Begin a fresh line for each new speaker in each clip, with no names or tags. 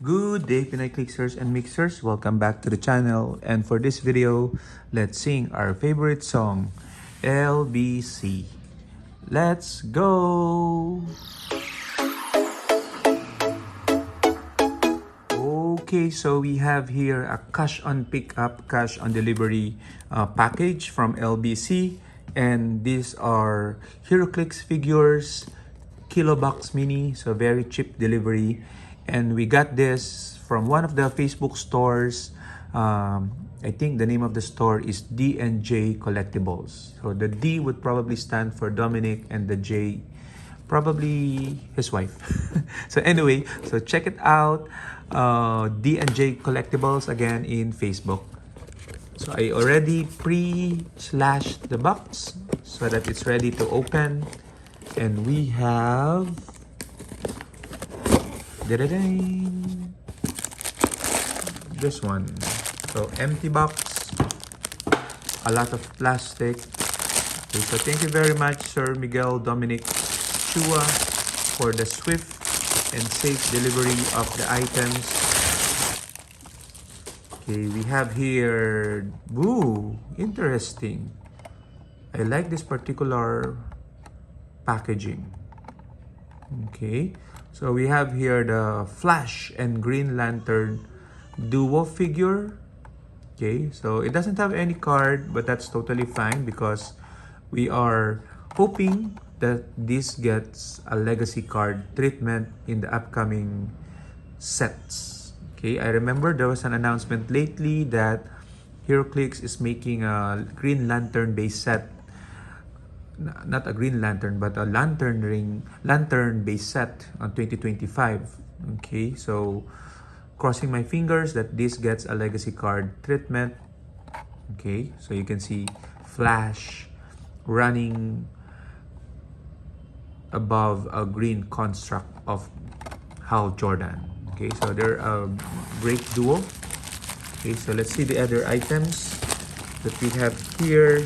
Good day, Pinoy Clicksers and Mixers. Welcome back to the channel. And for this video, let's sing our favorite song, LBC. Let's go! Okay, so we have here a cash on pickup, cash on delivery package from LBC. And these are Heroclix figures, Kilo Box Mini, so very cheap delivery. And we got this from one of the Facebook stores. I think the name of the store is D&J Collectibles. So the D would probably stand for Dominic and the J probably his wife. So anyway, so check it out. D&J Collectibles again in Facebook. So I already pre-slashed the box so that it's ready to open. And we have this one. So empty box, a lot of plastic. Okay, so thank you very much, Sir Miguel Dominic Chua, for the swift and safe delivery of the items. Okay, we have here, ooh, interesting. I like this particular packaging. Okay, so we have here the Flash and Green Lantern duo figure. Okay, so it doesn't have any card, but that's totally fine because we are hoping that this gets a legacy card treatment in the upcoming sets. Okay, I remember there was an announcement lately that Heroclix is making a Green Lantern based set. Not a Green Lantern, but a lantern based set on 2025. Okay, so crossing my fingers that this gets a legacy card treatment. Okay, so you can see Flash running above a green construct of Hal Jordan. Okay, so they're a great duo. Okay, so let's see the other items that we have here.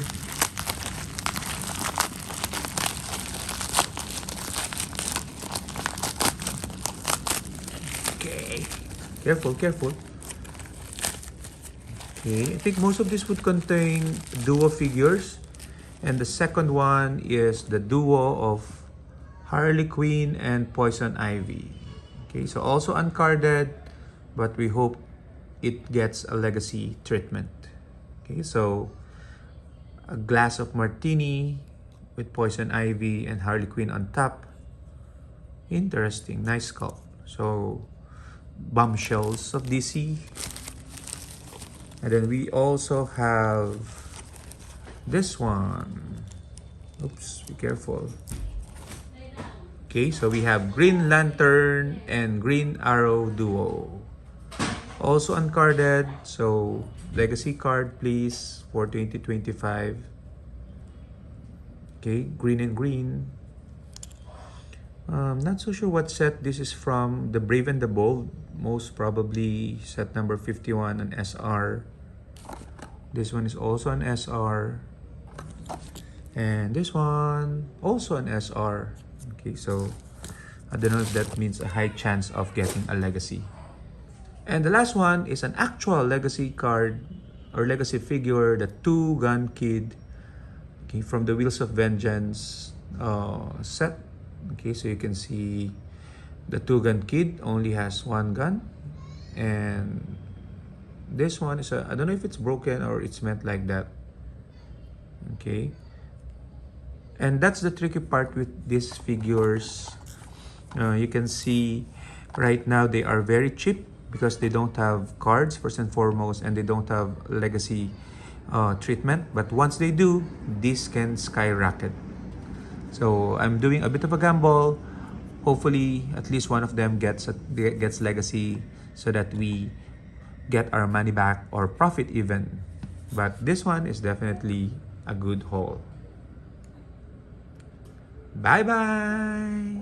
Okay, careful. Okay, I think most of this would contain duo figures. And the second one is the duo of Harley Quinn and Poison Ivy. Okay, so also uncarded, but we hope it gets a legacy treatment. Okay, so a glass of martini with Poison Ivy and Harley Quinn on top. Interesting, nice sculpt. So bombshells of DC. And then we also have this one. Oops, be careful. Okay, so we have Green Lantern and Green Arrow duo. Also uncarded, so legacy card please for 2025. Okay, green and green. Not so sure what set this is from. The Brave and the Bold, most probably set number 51 on SR. This one is also an SR. And this one also an SR. Okay, so I don't know if that means a high chance of getting a legacy. And the last one is an actual legacy card or legacy figure, the Two Gun Kid, okay, from the Wheels of Vengeance set. Okay, so you can see the Two Gun Kid only has one gun, and this one is I don't know if it's broken or it's meant like that. Okay, and that's the tricky part with these figures. You can see right now they are very cheap because they don't have cards first and foremost, and they don't have legacy treatment. But once they do, this can skyrocket. So I'm doing a bit of a gamble. Hopefully, at least one of them gets legacy so that we get our money back or profit even. But this one is definitely a good haul. Bye-bye!